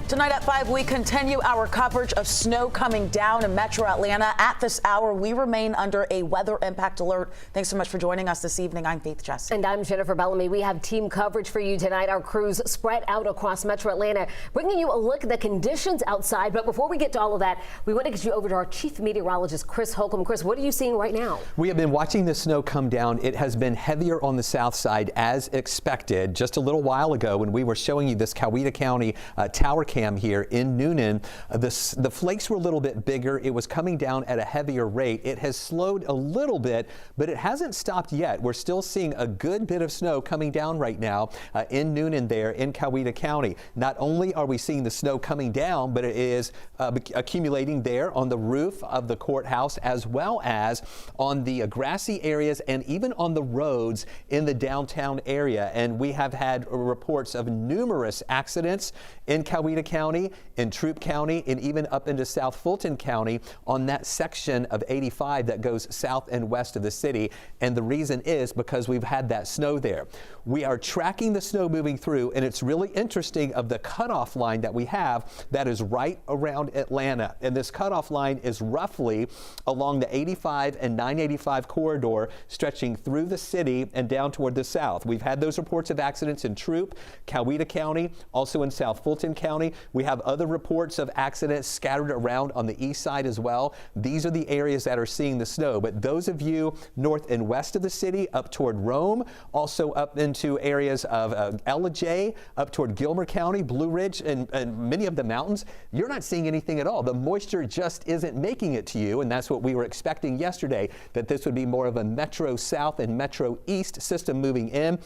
Tonight at 5, we continue our coverage of snow coming down in Metro Atlanta. At this hour, we remain under a weather impact alert. Thanks so much for joining us this evening. I'm Faith Jesse. And I'm Jennifer Bellamy. We have team coverage for you tonight. Our crews spread out across Metro Atlanta, bringing you a look at the conditions outside. But before we get to all of that, we want to get you over to our chief meteorologist, Chris Holcomb. Chris, what are you seeing right now? We have been watching the snow come down. It has been heavier on the south side as expected. Just a little while ago when we were showing you this Coweta County tower cam here in Noonan, the flakes were a little bit bigger. It was coming down at a heavier rate. It has slowed a little bit, but it hasn't stopped yet. We're still seeing a good bit of snow coming down right now in Noonan there in Coweta County. Not only are we seeing the snow coming down, but it is accumulating there on the roof of the courthouse as well as on the grassy areas and even on the roads in the downtown area. And we have had reports of numerous accidents in Coweta County, in Troup County, and even up into South Fulton County on that section of 85 that goes south and west of the city. And the reason is because we've had that snow there. We are tracking the snow moving through, and it's really interesting of the cutoff line that we have that is right around Atlanta. And this cutoff line is roughly along the 85 and 985 corridor stretching through the city and down toward the south. We've had those reports of accidents in Troup, Coweta County, also in South Fulton County. We have other reports of accidents scattered around on the east side as well. These are the areas that are seeing the snow. But those of you north and west of the city, up toward Rome, also up into areas of Ellijay, up toward Gilmer County, Blue Ridge, and many of the mountains, you're not seeing anything at all. The moisture just isn't making it to you, and that's what we were expecting yesterday, that this would be more of a Metro South and Metro East system moving in.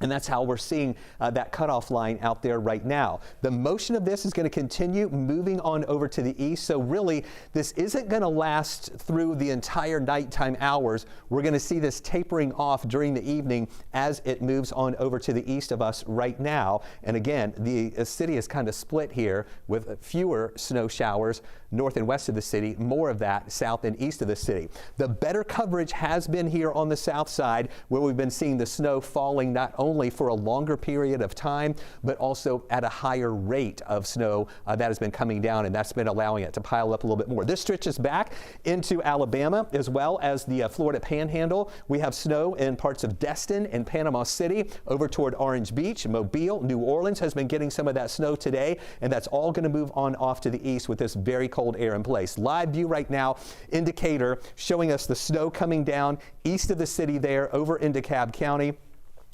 And that's how we're seeing that cutoff line out there right now. The motion of this is going to continue moving on over to the east. So really, this isn't going to last through the entire nighttime hours. We're going to see this tapering off during the evening as it moves on over to the east of us right now. And again, the city is kind of split here with fewer snow showers north and west of the city, more of that south and east of the city. The better coverage has been here on the south side, where we've been seeing the snow falling not only for a longer period of time, but also at a higher rate of snow that has been coming down, and that's been allowing it to pile up a little bit more. This stretches back into Alabama as well as the Florida Panhandle. We have snow in parts of Destin and Panama City over toward Orange Beach, Mobile. New Orleans has been getting some of that snow today, and that's all going to move on off to the east with this very cold air in place. Live view right now, indicator showing us the snow coming down east of the city there over into DeKalb County.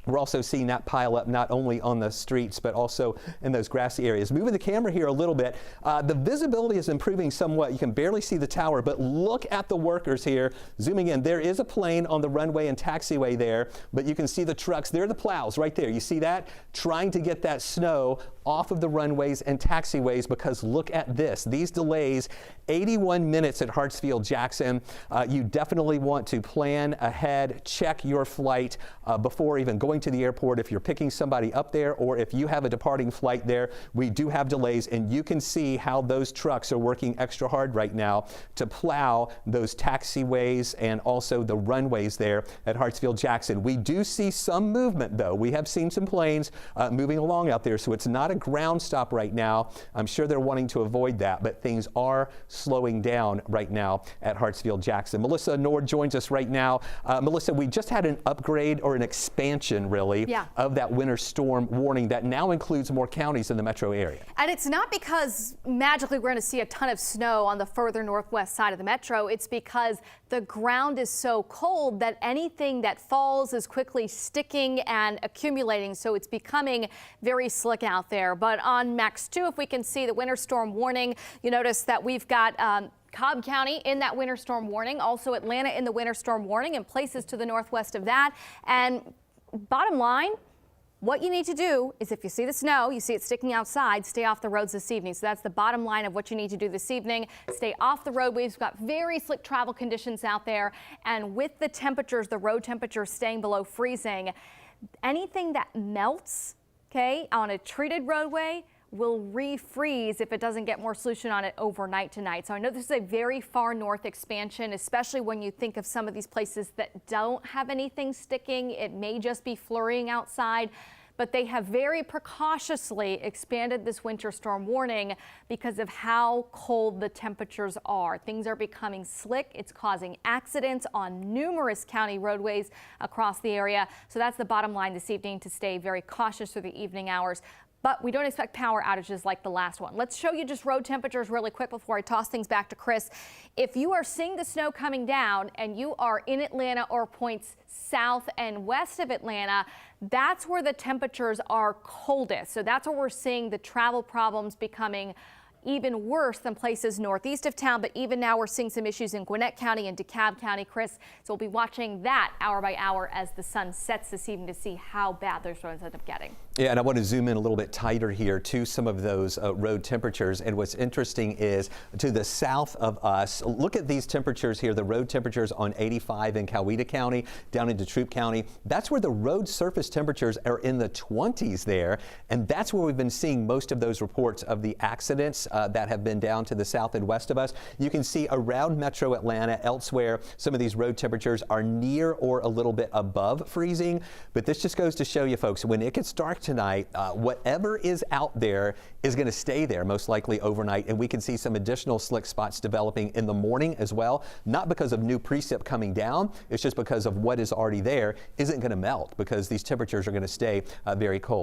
We're also seeing that pile up not only on the streets, but also in those grassy areas. Moving the camera here a little bit, the visibility is improving somewhat. You can barely see the tower, but look at the workers here. Zooming in, there is a plane on the runway and taxiway there, but you can see the trucks. They're the plows right there. You see that? Trying to get that snow off of the runways and taxiways, because look at this. These delays, 81 minutes at Hartsfield-Jackson. You definitely want to plan ahead, check your flight before even going to the airport. If you're picking somebody up there or if you have a departing flight there, we do have delays, and you can see how those trucks are working extra hard right now to plow those taxiways and also the runways there at Hartsfield-Jackson. We do see some movement, though. We have seen some planes moving along out there, so it's not a ground stop right now. I'm sure they're wanting to avoid that, but things are slowing down right now at Hartsfield-Jackson. Melissa Nord joins us right now. Melissa, we just had an upgrade or an expansion really of that winter storm warning that now includes more counties in the metro area. And it's not because magically we're going to see a ton of snow on the further northwest side of the metro. It's because the ground is so cold that anything that falls is quickly sticking and accumulating. So it's becoming very slick out there. But on Max 2, if we can see the winter storm warning, you notice that we've got Cobb County in that winter storm warning, also Atlanta in the winter storm warning, and places to the northwest of that. And bottom line, what you need to do is if you see the snow, you see it sticking outside, stay off the roads this evening. So that's the bottom line of what you need to do this evening. Stay off the roadways. We've got very slick travel conditions out there. And with the temperatures, the road temperatures staying below freezing, anything that melts, okay, on a treated roadway will refreeze if it doesn't get more solution on it overnight tonight. So I know this is a very far north expansion, especially when you think of some of these places that don't have anything sticking. It may just be flurrying outside. but they have very precautiously expanded this winter storm warning because of how cold the temperatures are. Things are becoming slick. It's causing accidents on numerous county roadways across the area. So that's the bottom line this evening, to stay very cautious through the evening hours. But we don't expect power outages like the last one. Let's show you just road temperatures really quick before I toss things back to Chris. If you are seeing the snow coming down and you are in Atlanta or points south and west of Atlanta, that's where the temperatures are coldest. So that's where we're seeing the travel problems becoming even worse than places northeast of town. But even now we're seeing some issues in Gwinnett County and DeKalb County, Chris. So we'll be watching that hour by hour as the sun sets this evening to see how bad those roads end up getting. Yeah, and I want to zoom in a little bit tighter here to some of those road temperatures. And what's interesting is to the south of us, look at these temperatures here, the road temperatures on 85 in Coweta County, down into Troup County. That's where the road surface temperatures are in the 20s there. And that's where we've been seeing most of those reports of the accidents that have been down to the south and west of us. You can see around Metro Atlanta, elsewhere, some of these road temperatures are near or a little bit above freezing. But this just goes to show you, folks, when it gets dark tonight, whatever is out there is going to stay there most likely overnight. And we can see some additional slick spots developing in the morning as well. Not because of new precip coming down. It's just because of what is already there isn't going to melt, because these temperatures are going to stay very cold.